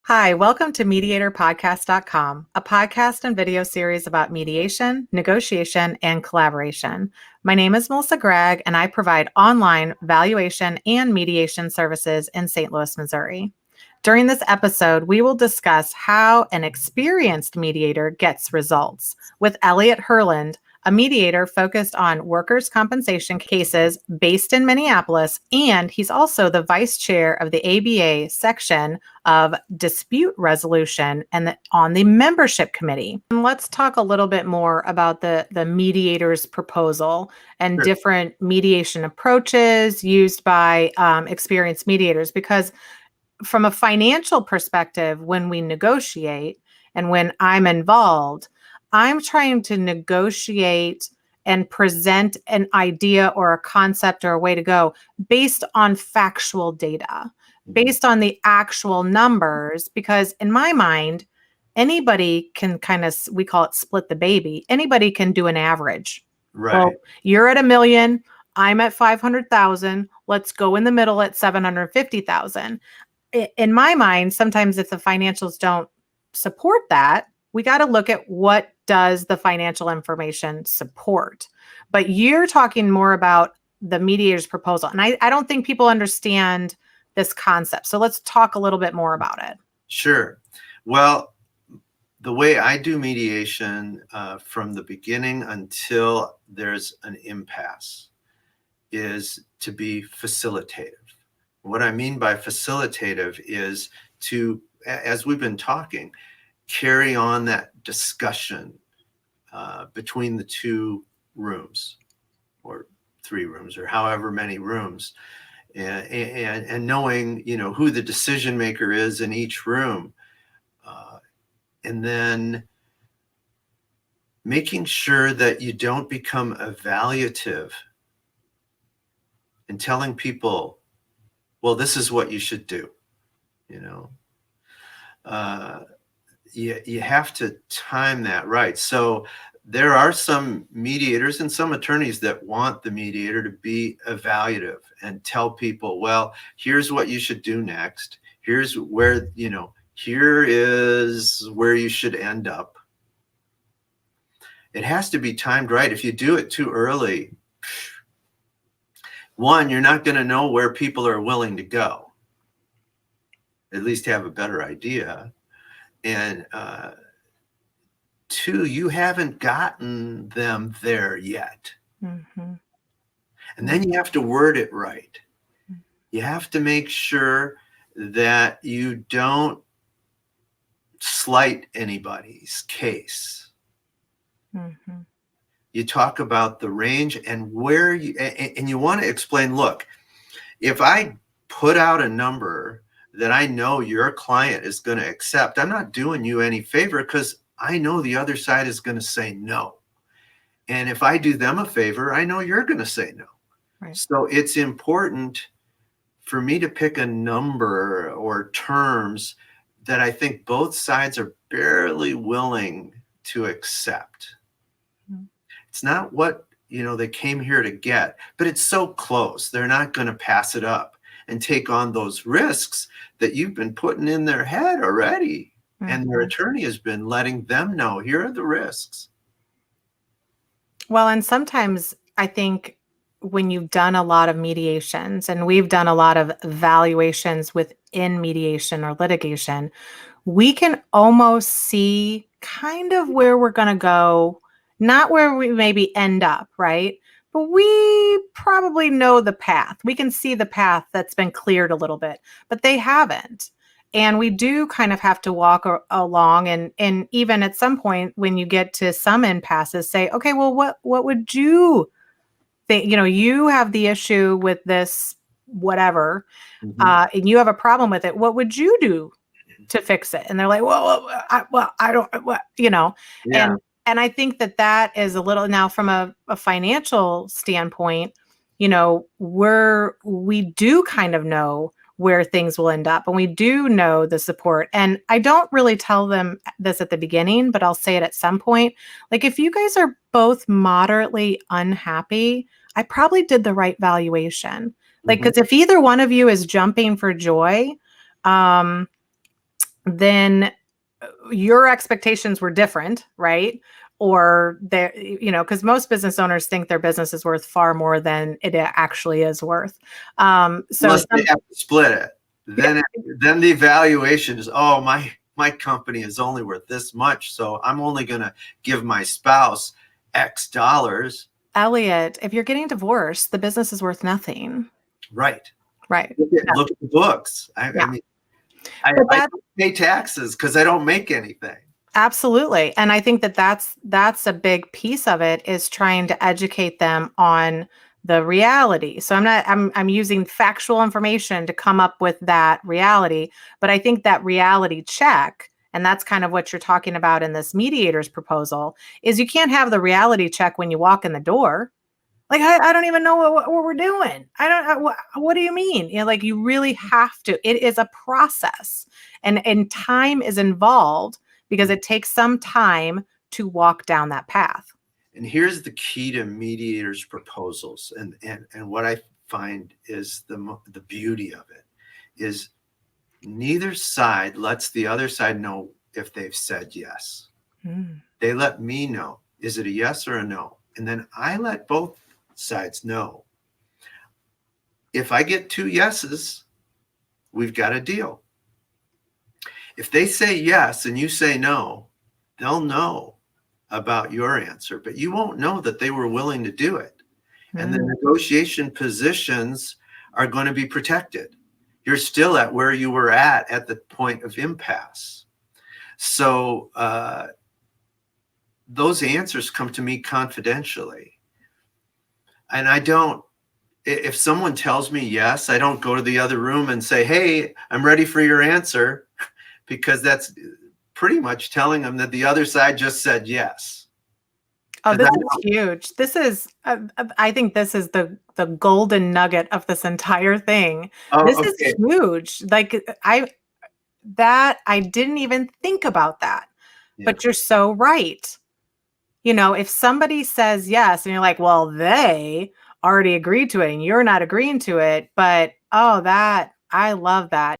Hi, welcome to MediatorPodcast.com, a podcast and video series about mediation, negotiation, and collaboration. My name is Melissa Gragg, and I provide online valuation and mediation services in St. Louis, Missouri. During this episode, we will discuss how an experienced mediator gets results with Elliot Herland, a mediator focused on workers' compensation cases based in Minneapolis, and he's also the vice chair of the ABA section of dispute resolution and on the membership committee. And let's talk a little bit more about the Mediator's Proposal and Sure. different mediation approaches used by experienced mediators, because from a financial perspective, when we negotiate and when I'm involved, I'm trying to negotiate and present an idea or a concept or a way to go based on factual data, based on the actual numbers, because in my mind, anybody can we call it split the baby. Anybody can do an average. Right. Well, you're at $1 million, I'm at 500,000. Let's go in the middle at 750,000. In my mind, sometimes if the financials don't support that, we got to look at what does the financial information support. But you're talking more about the mediator's proposal. And I don't think people understand this concept. So let's talk a little bit more about it. Sure. Well, the way I do mediation from the beginning until there's an impasse is to be facilitative. What I mean by facilitative is to, as we've been talking, carry on that discussion between the two rooms or three rooms or however many rooms, and knowing, who the decision maker is in each room, and then making sure that you don't become evaluative and telling people, well, this is what you should do. You have to time that right. So there are some mediators and some attorneys that want the mediator to be evaluative and tell people, well, here's what you should do next. Here's where, here is where you should end up. It has to be timed right. If you do it too early, one, you're not going to know where people are willing to go, at least have a better idea. And two, you haven't gotten them there yet. Mm-hmm. And then you have to word it right. You have to make sure that you don't slight anybody's case. Mm-hmm. You talk about the range and where and you want to explain, look, if I put out a number that I know your client is going to accept, I'm not doing you any favor because I know the other side is going to say no. And if I do them a favor, I know you're going to say no. Right. So it's important for me to pick a number or terms that I think both sides are barely willing to accept. Mm-hmm. It's not what, they came here to get, but it's so close. They're not going to pass it up and take on those risks that you've been putting in their head already. Mm-hmm. And their attorney has been letting them know, here are the risks. Well, and sometimes I think when you've done a lot of mediations, and we've done a lot of valuations within mediation or litigation, we can almost see kind of where we're going to go, not where we maybe end up, right? But we probably know the path. We can see the path that's been cleared a little bit, but they haven't. And we do kind of have to walk along and even at some point when you get to some impasses, say, okay, well, what would you think? You have the issue with this, whatever, mm-hmm. And you have a problem with it. What would you do to fix it? And they're like, I don't, Yeah. And I think that is a little, now from a financial standpoint, we do kind of know where things will end up. And we do know the support. And I don't really tell them this at the beginning, but I'll say it at some point. Like, if you guys are both moderately unhappy, I probably did the right valuation. Like, because if either one of you is jumping for joy, then your expectations were different, right? Or they're, because most business owners think their business is worth far more than it actually is worth. Unless they have to split it, then the evaluation is, oh, my company is only worth this much, so I'm only going to give my spouse X dollars. Elliot, if you're getting divorced, the business is worth nothing. Right. Right. Look at the books. I mean, I don't pay taxes because I don't make anything. Absolutely. And I think that that's a big piece of it, is trying to educate them on the reality. So I'm using factual information to come up with that reality, but I think that reality check, and that's kind of what you're talking about in this mediator's proposal, is you can't have the reality check when you walk in the door. Like, I don't even know what we're doing. I don't, what do you mean? Like, you really have to, it is a process, and time is involved, because it takes some time to walk down that path. And here's the key to mediators' proposals. And what I find is the beauty of it is neither side lets the other side know if they've said yes. They let me know, is it a yes or a no? And then I let both sides know. If I get 2 yeses, we've got a deal. If they say yes and you say no, they'll know about your answer, but you won't know that they were willing to do it. And the negotiation positions are going to be protected. You're still at where you were at the point of impasse. So those answers come to me confidentially. And I don't, if someone tells me yes, I don't go to the other room and say, hey, I'm ready for your answer, because that's pretty much telling them that the other side just said yes. Oh, this is huge. This is, I think this is the golden nugget of this entire thing. This is huge. Like, I didn't even think about that, but you're so right. If somebody says yes and you're like, well, they already agreed to it and you're not agreeing to it, but I love that.